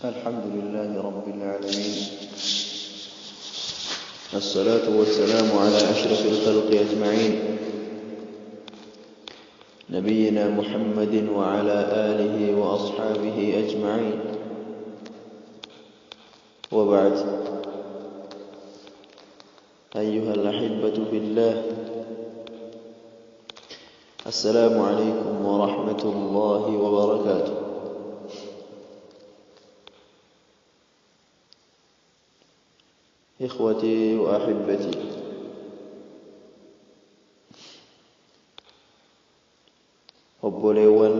الحمد لله رب العالمين، الصلاة والسلام على أشرف الخلق أجمعين، نبينا محمد وعلى آله وأصحابه أجمعين، وبعد. أيها الأحبة في الله، السلام عليكم ورحمة الله وبركاته. إخوتي وأحبتي، obboleewwan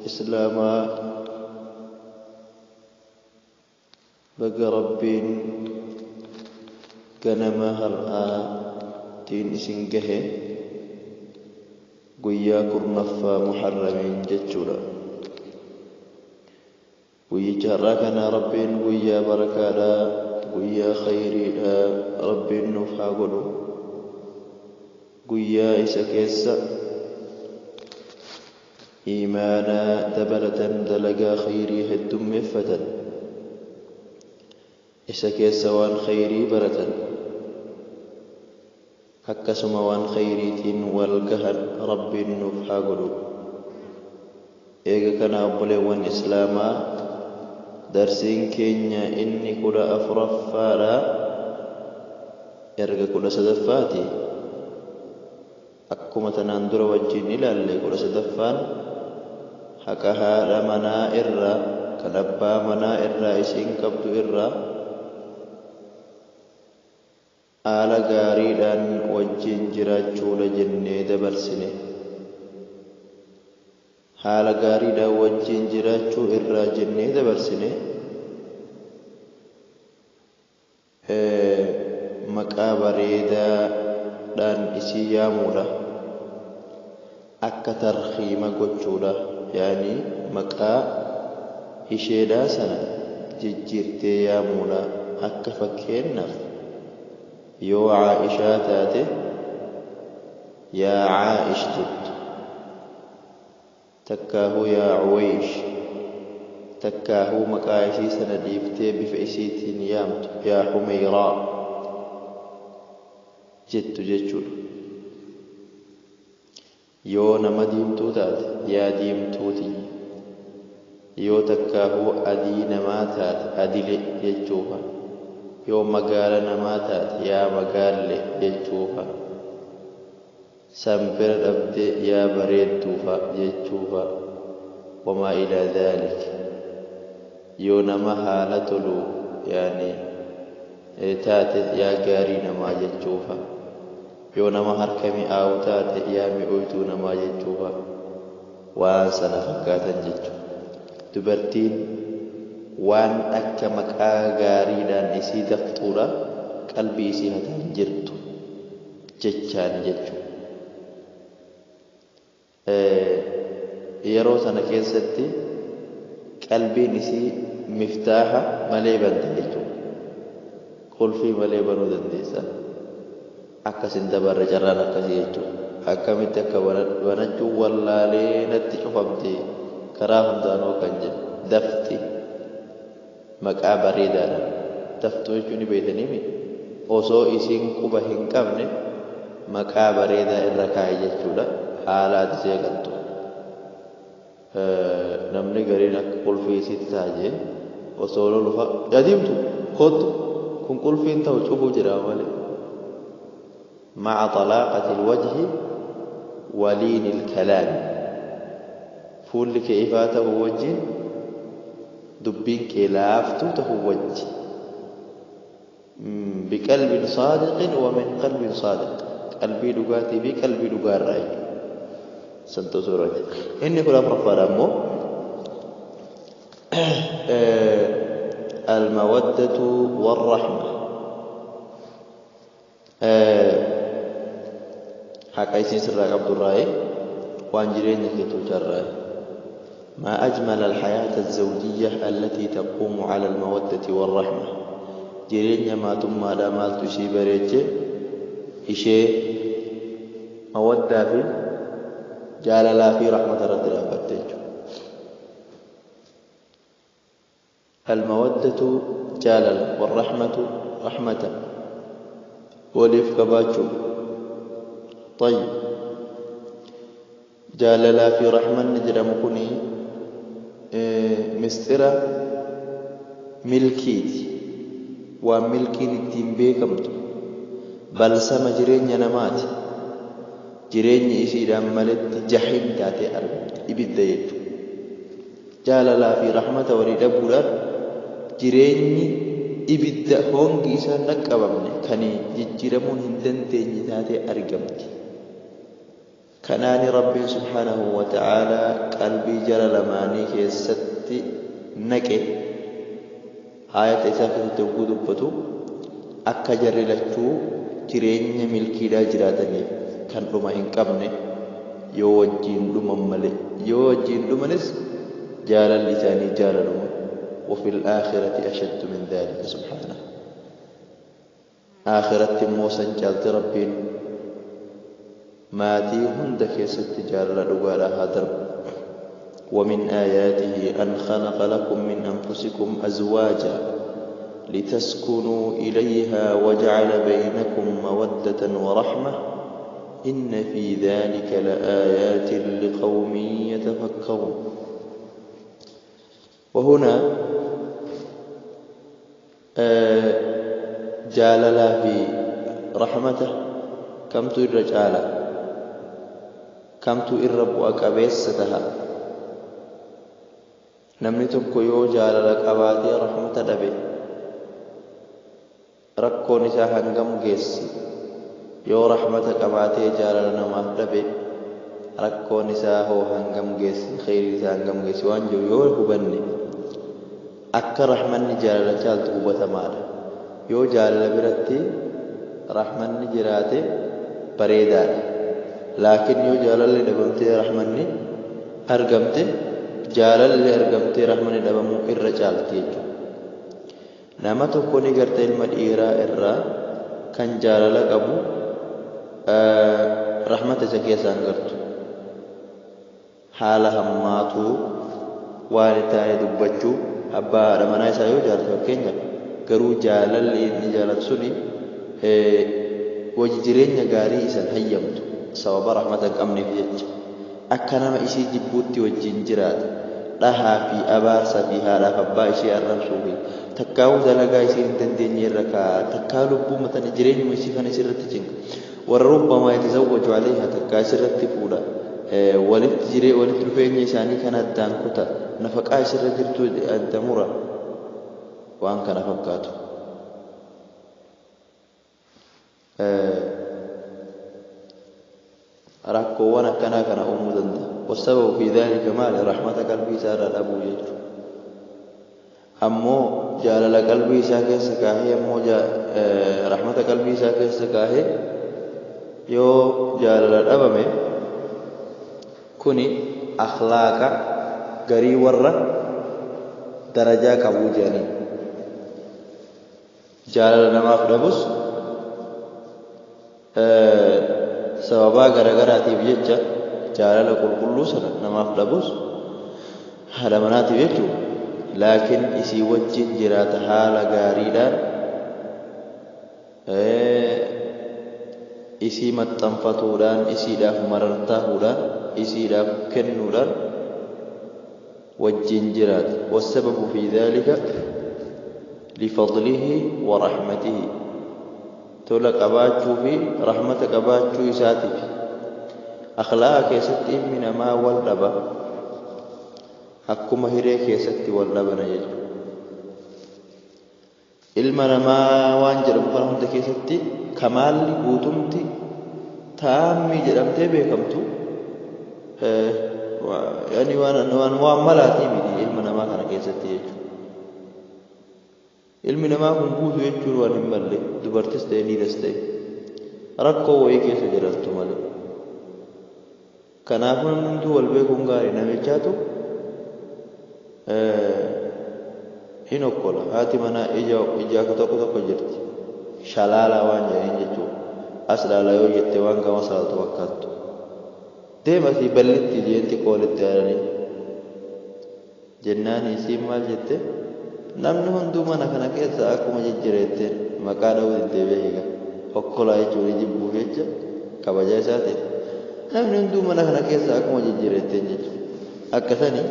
islaamaa baga rabbiin ganama har'aatiin isin gahe guyyaa kurnaffaa muharramiin jechuudha. guyyicha har'aa kana rabbiin guyyaa barakaadhaa, guyyaa khayriidha rabbiin nuuf haa godhu. guyyaa isa keessa iimaanaa dabalatan, dalagaa khayrii heddummeeffatan, isa keessa waan khayrii baratan, akkasuma waan khayriitiin wal gahan rabbiin nuuf haa godhu. eega kana obboleewwan islaamaa, darsiin keenya inni 14ffaadha. erga 13ffaati akkuma tanaan dura wajjin ilaalle 13ffaan haqa haadha manaa irraa, kan abbaa manaa irraa isiin qabdu irraa haala gaariidhaan wajjin jiraachuudha jennee dabarsine. haala gaariidhaan wajjin jiraachuu irraa jennee dabarsine maqaa bareedaadhaan isii yaamuudha, akka tarhiima gochuudha. yaani maqaa isheedhaa sana jijjiirtee yaamuudha. akka fakkeenyaaf yoo Aa'ishaa taate yaa Aa'ish jettu, takkaahuu yaa Uwaysh, takkaahuu maqaa isii sana dhiiftee bifa isiitiin yaamtu yaa Humeyraa jettu jechuudha. yoo nama diimtuu taate yaa diimtuuti, yoo takkaahuu adii namaa taate adile jechuufa, yoo magaala namaa taate yaa magaalle jechuufa, sanbira dhabde yaa bareedduufa jechuufa, wamaa ilaa dhaalik. yoo nama haala tolu yaani taate yaa gaarii namaa jechuufa, yoo nama harka mi'aawu taate yaa mi'ooytuu namaa jechuufa, waan sana fakkaatan jechuudha. dubartiin waan akka maqaa gaariidhaan isii dafxuudha qalbii isii hataan jirtu jechaan jechuudha. yeroo sana keessatti qalbiin isii miftaaha malee banta jechuudha. qulfii malee banuu dandeessa. akkasin dabarre carraan akkasii jechuudha. akkamitti akka banachuun wallaalee natti cufamte karaa hundaanoo kan jedhu dafti maqaa bareedaadha. daftuu jechuun ni beektanii osoo isiin quba hin qabne maqaa bareedaa irra kaa'e jechuudha. haalaati see galtu. namni gariin akka qulfii isiitti taa'ee osoo lolufa adiimtu kootu kun qulfiin ta'u cufuu jira malee. مع طلاقة الوجه ولين الكلام، فول كيفاته وجه دبين كلافته وجه، بقلب صادق ومن قلب صادق. قلبي لغاتي بقلبي لغار رأي سنتو سورة إني كل أفرفار أمو المودة والرحمة. حق أيسين سرق عبد الرائي وانجرين يكتو جرائي. ما أجمل الحياة الزوجية التي تقوم على المودة والرحمة. جرين ما تم دامال تشي بريتش إشي مودة في جال لا في رحمة رب العالمين. المودة جالل والرحمة رحمة وليف كباتشو. طيب جاللا في رحمة نجرم كني مسترة ملكيتي وملكي التيم بيكمتو بل سما جرين نماتي جرين يسير ملت جحيم تاتي أرب إبدا يجو جاللا في رحمة ورد بولار جرين إبدا هونغي سانك أبامني كاني جرمون هندن تيني تاتي أرقمتي كناني ربي سبحانه وتعالى قلبي جلال ماني كيستي نكي آية إساكة توقود بطو أكا جري لكتو جرين ملكي لا جراتني كان لما إنقبني يوجين لما ملي يوجين لما نس جالا لساني جالا لما وفي الآخرة أشد من ذلك سبحانه آخرة موسى جالت ربين ماتي هندك ستجار لدوالا هدر ومن آياته أن خلق لكم من أنفسكم أزواجا لتسكنوا إليها وجعل بينكم مودة ورحمة إن في ذلك لآيات لقوم يتفكرون. وهنا جاللا في رحمته كم ترجع kamtu irra bu'a qabeessa taha namni tokko yoo jaalala qabaatee rahmata dhabe rakkoon isaa hangam geessi yoo rahmata qabaatee jaalala namaaf dhabe rakkoon isaa hoo hangam geessi khayri isaa hangam geessi waan jiru yoo hubanne akka rahmanni jaalala caaltu hubatamaadha. yoo jaalala biratti rahmanni jiraate bareedaadha. لكن يو جلال دبمتي رحمني أرجمتي جلال أرجمتي رحمني دبمو الرجال تيجو نما تكوني قرتي المديرة إرّا كان جلال أبو رحمة زكية سانغرتو حالها ماتو والتاني دبجو أبا رمنا يسايو جالتو كينيا قرو جلال إني جلال سني وججرين غاري إسان هيمتو سبب رحمتك أمني بيج أكنما إشي جبوتي والجنجرات لها في أبارس فيها لا فبا إشي الرسول تكاو دلقا إشي تنديني الركا تكالو بومة نجرين وإشي فنسرت جنك وربما يتزوج عليها تكا سرت فولا ولد جري ولد رفيني شاني كانت دانكوتا نفقا سرت جرتو الدمورة وأنك نفقاتو rakkoowwan akkanaa kana uumuu danda'a. والسبب في ذلك مال رحمة قلبي سارة أبو يجر أمو جالل قلبي ساكي سكاهي أمو رحمة قلبي ساكي سكاهي يو جالل الأبمي كوني أخلاق قري ورّا درجة كبو جاني جالل نماف دبس sababa garagaraatiif jecha jaalala qulqulluu sana namaaf dhabus haala manaatiif jechuudha. laakiin isii wajjin jiraata haala gaariidhaan isii maxxanfatuudhaan isiidhaaf marartaahuudhaan isiidhaaf kennuudhaan wajjin jiraata. wasababu fi dhalika lifadlihi wa rahmatihi تولا قباچو في رحمة قباچو إساتي أخلاق كيستي من ما والدبا أكو مهيري كيستي والدبا نجل إلما ما وانجر مقرمت كيستي كمال قوتمتي تامي جرمتي بيكمتو يعني وان معاملاتي مدي إلما ما كان كيستي يجو ilmi namaa kun guutuu jechuun waan hin malle dubartis ta'e dhiiras ta'e rakkoo wayii keessa jiraattu malee. kanaafuu namni hunduu wal beekuun gaarii namichaatu hin okkola. haati manaa ija tokko jirti shalaalaa waan jedheen jechuudha. as laalaa yoo jette waan gama saaltu fakkaattu deematii ballitti jeetti qoolitti yaadanii jennaan isiin maal jette namni hunduu mana kana keessa akkuma jijjireette maqaa dha'uu deddeebi'ee eega okkolaa jechuun jibbuu jecha kabaja isaatiif namni hunduu mana kana keessa akkuma jijjireette jechuudha. Akkasanii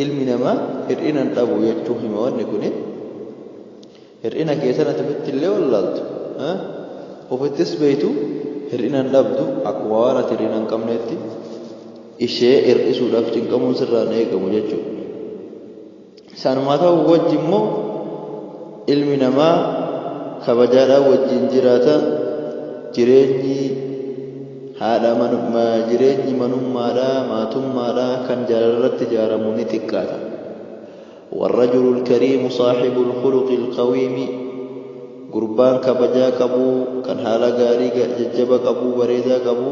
ilmi namaa hir'ina hin dhabu jechuu hima wanni kun hir'ina keessatti ofitti illee wallaaltu ofittis beeytu hir'ina hin dhabdu akkuma waan ati hir'ina hin qabneetti ishee hir'isuudhaaf cinqamuun sirraan eegamu jechuudha. Isaanumaa ta'uu wajji immoo ilmi namaa kabajaadhaan wajjin jiraata. Jireenyi manummaadhaa maatummaadhaa kan jaalalatti ijaaramu ni xiqqaata. والرجل الكريم صاحب الخلق القويم gurbaan kabajaa qabu kan haala gaarii jajjaba qabu bareedaa qabu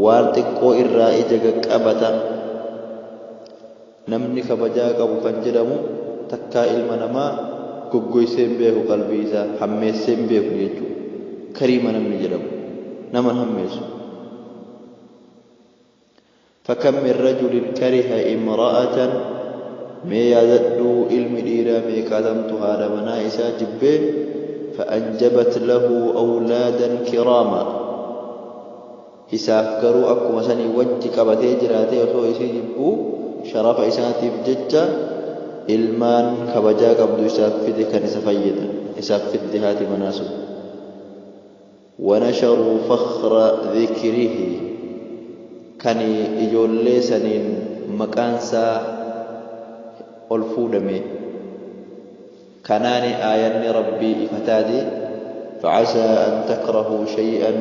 waan xiqqoo irraa ija qaqqabata. Namni kabajaa qabu kan jedhamu takkaa ilma namaa goggoysee hin beeku qalbii isaa hammeessee hin beeku jechuudha. Kariima namni jedhamu nama hammeessu. فكم من رجل كره امرأة ما يزدو علم ديرا ميكادمت هذا منائسا جبه فأنجبت له أولادا كراما إساف قروا أكو مساني وجه كبتي جراتي وصو إسي جبو شرف إساتي بججة إلمان كبجا قبضو إساف فده كان إسافيدا إساف فده هاتي مناسب ونشروا فخر ذكره كان إجولي سنين مكانسا الفودمي كاناني آيان ربي فتادي فعسى أن تكرهوا شيئا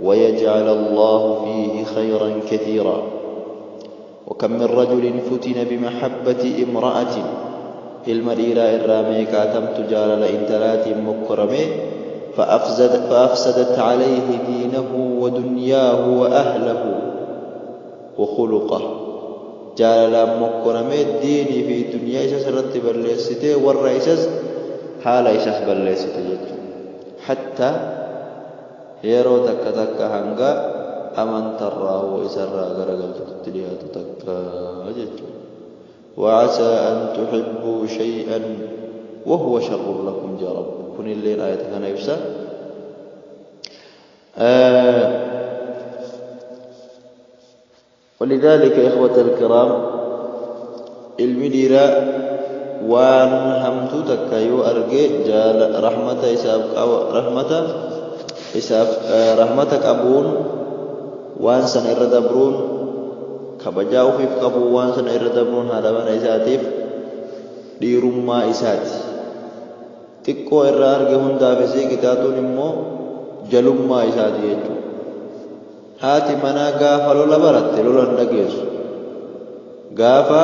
ويجعل الله فيه خيرا كثيرا وكم من رجل فتن بمحبة امرأة المديرة الرامي كاتم تجال لإنتلات مكرمي فأفسدت عليه دينه ودنياه وأهله وخلقه جال مكرمي ديني في دنيا إساس رتب الليسته والرئيسس حال إساس بالليسته حتى يرو تك هنگا أمن تراه إسرى غرغل تتليات تك وعسى أن تحبوا شيئا وهو شر لكم جرب كن الليل آية كان يفسر ولذلك إخوة الكرام المديرة وان همتو تكايو أرجي جال رحمة رحمتك أبون وان سن إردبرون كبجاو في قبو وان سن إردبرون هذا من إساتيف ديرما إساتي تكو إرارجي هندا بسي كتاتون إمو جلما إساتي يجو haati manaa gaafa lola baratte lola hin dhageessu gaafa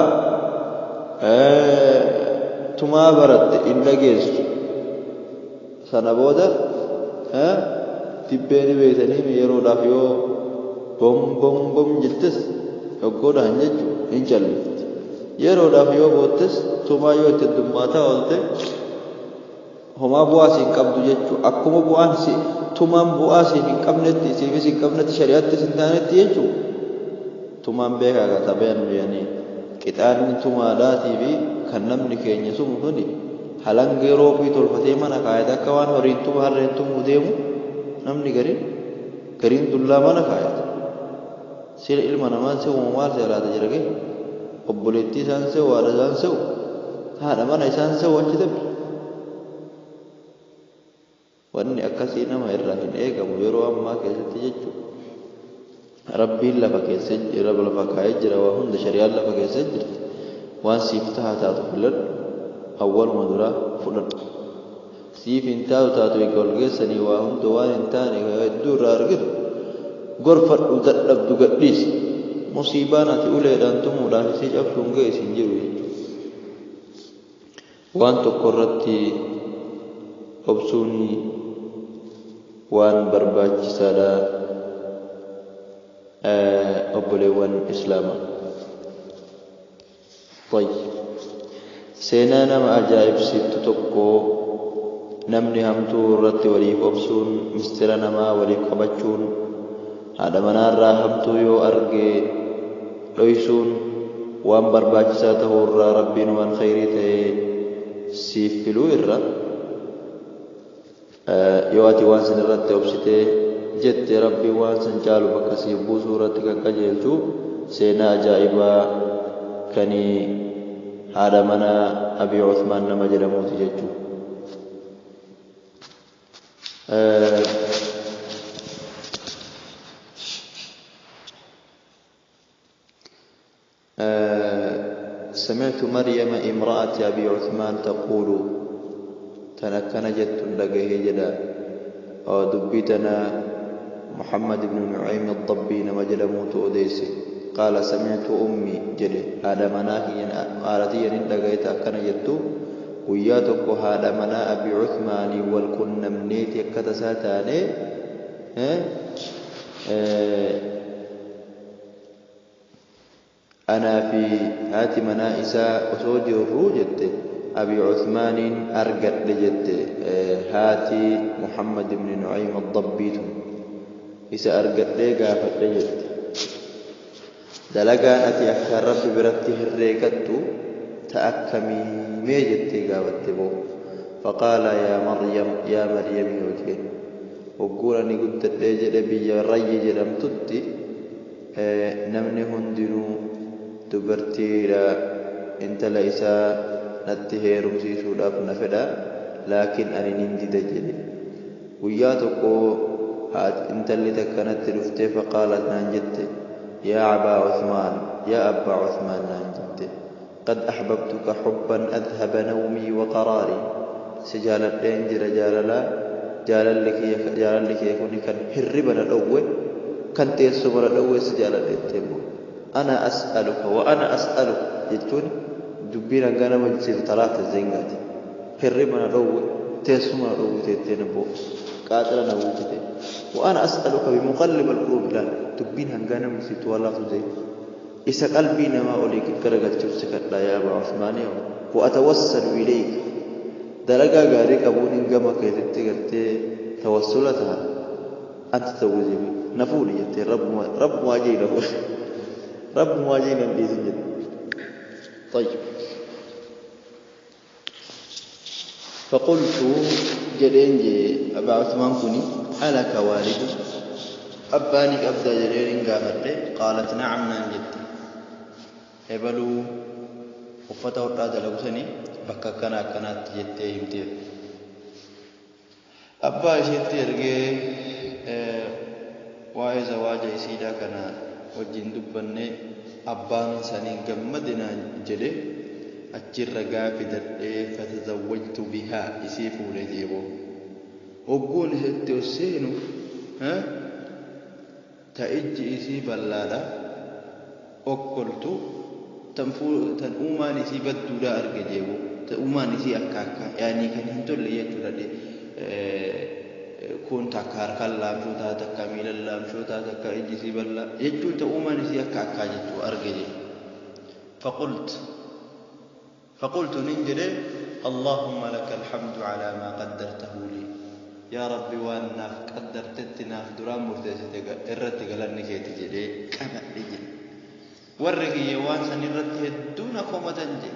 tumaa baratte hin dhageessu sana booda tibbeeni beektanii yeroodhaaf yoo bom jettis hoggoodhaan jechuun hin callifti yeroodhaaf yoo boottis tumaa yoo itti heddummataa oolte homaa bu'aa siin qabdu jechuudha. Akkuma bu'aan tumaan bu'aa siin hin qabnetti siifis hin qabnetti shari'aattis hin taanetti jechuudha. Tumaan beekaa gata beenu jedhanii qixaanni tumaadhaatii fi kan namni keenya sumu suni halangee roofii tolfatee mana kaayate akka waan horiin tuma harreen tumuu deemu namni gariin dullaa mana kaayate. Sila ilma namaan se'u maal se'alaata jira gee obboleettii isaan se'u haadha isaan se'u haadha mana isaan se'u achi dabbi. Wanni akkasii nama irraa hin eegamu yeroo ammaa keessatti jechuudha. Rabbiin lafa keessa jira lafa kaayee jira waa hunda shari'aan lafa keessa jirti waan siif taatu filadhu awwaluma duraa fudhadhu siif hin taatu egaa ol geessanii waa hunda waan hin taane hedduu irraa argitu gorfadhu dadhabdu gadhiisi musiibaan ati uleedhaan tumuudhaan isii cabsuun ga'e isin jiru jechuudha. Waan tokko irratti obsuun waan barbaachisaadha obboleewwan islaamaa. Seenaa nama ajaa'ibsiiftu tokko namni hamtuu irratti waliif obsuun mistira namaa waliif qabachuun haadha manaarraa hamtuu yoo argee dhoysuun waan barbaachisaa ta'uu irraa rabbiin waan khayrii ta'ee siif filuu irra yoo ati waan san irratti obsitee jette rabbii waan san caalu bakka siif buusuu irratti kan qajeelchu seenaa ajaa'ibaa kan haadha manaa Abii Uthmaan nama jedhamuuti jechuudha. سمعت مريم امرأة أبي عثمان تقول تنكن جت لقيه جدا ودبتنا محمد بن نعيم الضبي نمجل موت أديسي قال سمعت أمي جلي هذا مناهي آلتي لقيت أكن جت وياتك هذا منا أبي عثمان والكن منيت يكتساتاني أنا في هات منائسا أسوجي الروجت أبي عثمان أرقد لجت هاتي محمد بن نعيم الضبيت إذا أرقد ليقا فلجت دلقا أتي أكثر رب بربته الريكت تأكمي ميجت قاوتبو فقال يا مريم يوجه وقول أني قلت ليجل بي ريج لم تدي نمني هندنو dubartiidha intala isaa natti heerumsiisuudhaaf na fedha laakiin ani nin dida jedhe guyyaa tokko intalli takka natti dhuftee faqaalat naan jette yaa abaa Uthmaan yaa abbaa Uthmaan naan jette qad ahbabtuka hubban adhaba nawmii wa qaraarii si jaaladheen jira jaalalli kee kuni kan hirriba na dhowwe kan teessuma na dhowwe si jaaladheetteemmo أنا أسألك وأنا أسألك يجون دبينا قانا مجلسي ثلاثة زينغاتي هرمنا روي تيسونا روي تيتينبو قاتلنا وجدي وأنا أسألك بمقلب القلوب لا دبينا قانا مجلسي ثلاثة زين إذا قلبي نما أوليك كرقت ترسك لا يا أبا عثمان وأتوسل إليك دلقا قاريك أبوني قما كيتي قرتي توسلتها أنت توزي نفولي يتي رب واجي له رب مواجهنا بإذن. طيب فقلت جدين أبا عثمان كني ألك والد أبانك أبدا جدين قافت قالت نعم نانجت هبلو وفتح الرادة لغسني بكا كانت جدين يمتير أبا شيء يرجع واعي زواج يسيدا كنا wajjin dubbanne abbaan saniin gammadinaan jedhe achirra gaafidadhee fatazawwajtu bihaa isii fuudhee jeeboo hogguun isatti osseenu ta ijji isii ballaadha okkoltu tan uumaan isii badduudha arge jeeboo ta uumaan isii akka yaanii kan hin tolle jechuudha kun takka harkaan laamshoo ta'a takka miila laamshoo ta'a takka ijji isii bal'aa jechuun ta'uu uumaan isii akka jechuu arge jedhe فقلت ننجل اللهم لك الحمد على ما قدرته لي يا ربي وانا قدرت ناف درام مرتسي الرتي قالني كيتي جدي كما دي ورغي يوان سن الرتي دون قومه تنجي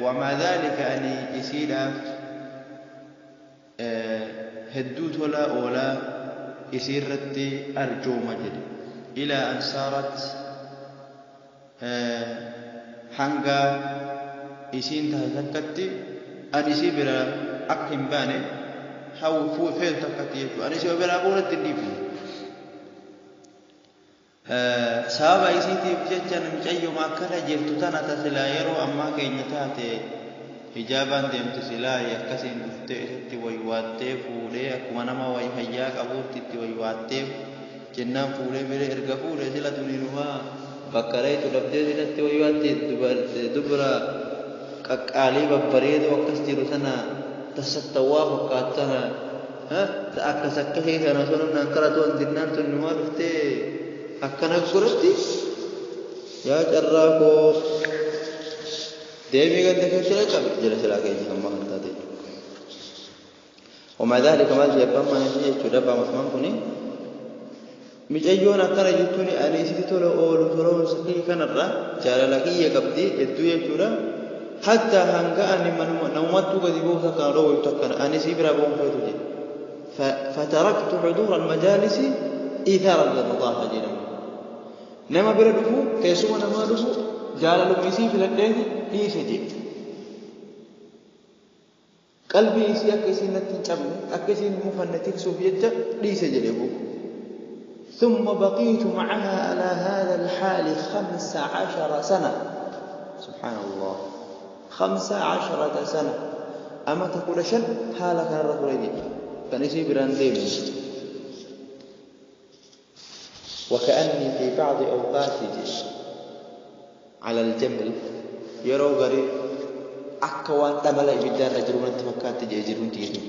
ومع ذلك اني يسيدا هدوت ولا يسير رتي أرجو مجد إلى أن صارت حنقا يسين تهتكتي أن يسير بلا أقهم باني حاو فو فين تكتي أن يسير بلا أقولة النبي سابا يسين تبججن مجيو ما كلا جرتو تانا تسلا يرو أما كينيتاتي hijabaan deemtu silaa akkasiin dhuftee isatti waywaattee fuudhee akkuma nama way hayyaa qabuutti itti waywaattee jennaan fuudhee bira erga fuudhee sila tuniinumaa bakka reetu dhabdee silatti waywaattee dubra qaqqaalii babbareedoo akkas jiru sana tasattawaa fakkaatana akkas akkasii sana sunumnaan karatoon dinnaan tuniinumaa dhuftee akkana guratti yaa carraa koo دائما قد ذكرت لك جلس لك يجمع هذا ومع ذلك ما جاء ما نجي تدبر مثمان كوني مجيون أكثر جتوني أنا سيدي تولو أولو تولو سكين كنرة جال لك يقبدي الدنيا تورا حتى هنقاني من نومت قد يبوث كان روي تكن أني سيبرا بوم فيتوجي فتركت حضور المجالس إيثارا للمضاحة جنم نما بردفو كيسوما نما دفو جال لميسي في لديه إيسجي قلبي إيسي أكسي نتنشب أكسي مفنتك سوفيتا ليسجي لبو ثم بقيت معها على هذا الحال 15 سنة سبحان الله 15 سنة أما تقول شن حالك الرجل دي كان يسيب رانديم وكأني في بعض أوقاتي على الجمل يرو غري أكوان تملا يبدأ رجلون تفكات جيجرون تيجي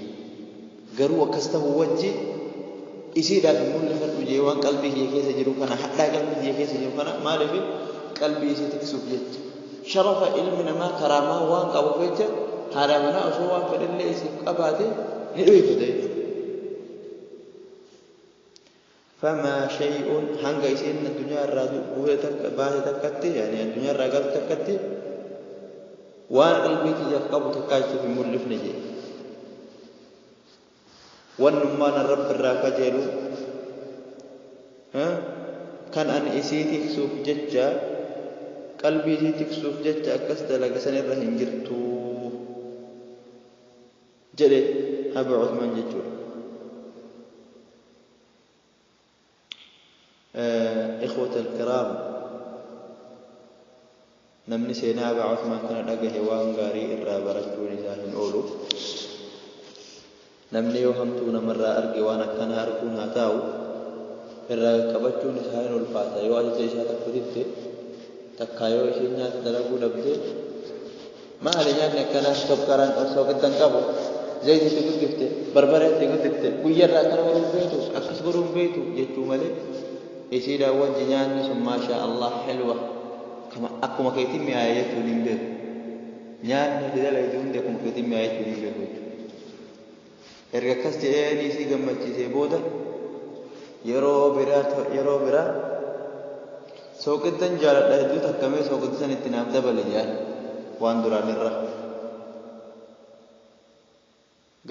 غرو وكسته وجه يصير في مول فرد جيوان قلبي هي كيس جرو كنا حتى قلبي هي كيس جرو كنا ما لفي قلبي يصير تكسب جت شرف علمنا ما كرامة وان أبو فيجا هذا منا أسوأ في اللي يصير أبادي ندوي كده فما شيء هنگا يصير الدنيا الرادو بوه تك باه تكتي يعني الدنيا الرجال تكتي وان قلبي تجاك أبو تكاج في مول فنجي ونمان الرب الراكا جيلو كان أن إسيتك سوف ججا قلبي إسيتك سوف ججا أكست لك سنة رهن جرتو جري أبو عثمان ججو إخوة الكرام نمني سينا أبو عثمان كان لقى هوان غاري إرابة رجوني ساهن أولو namni yoo hamtuu namarraa arge waan akkana arguun haa ta'u irraa qabachuun isaa hin ulfaata yoo ajaja isaa tokkotitti takkaa yoo isheen nyaata dalaguu dhabde maali nyaanni akkanaas tokkaraan osoo giddan qabu zayitiitti guddifte barbareetti guddifte guyyarraa akkana baruun beetu akkas baruun beetu jechuu malee isiidhaan wajji nyaanni sun maashaa Allah xilwa akkuma keetiin mi'aayee jechuun hin beeku nyaanni dalayitu hundi akkuma keetiin mi'aayee jechuun hin beeku erga kas jedhee si gammachiisee booda yeroo biraa sooqiddan jaaladha hedduu takkamee sooqidda san itti naaf dabale jaan waan duraan irra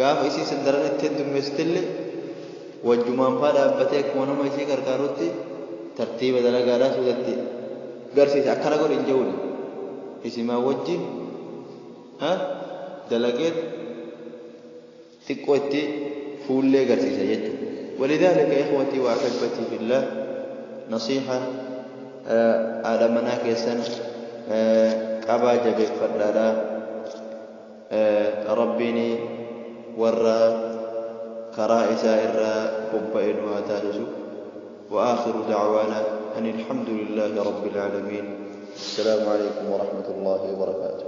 gaafa isii san daran itti heddummeessitellee wajjumaan faa dhaabbatee akkuma nama isii gargaarutti tartiiba dalagaadhaa suudatti garsiise akkana godhe hin jehuun isimaa wajjin dalageet تقوتي فول لي قرسيسة يجو ولذلك إخوتي وأحبتي في الله نصيحة على مناكسا قبا جبك فلالا ربيني ورى كرائسا إرى قبئن واتاجسو وآخر دعوانا أن الحمد لله رب العالمين السلام عليكم ورحمة الله وبركاته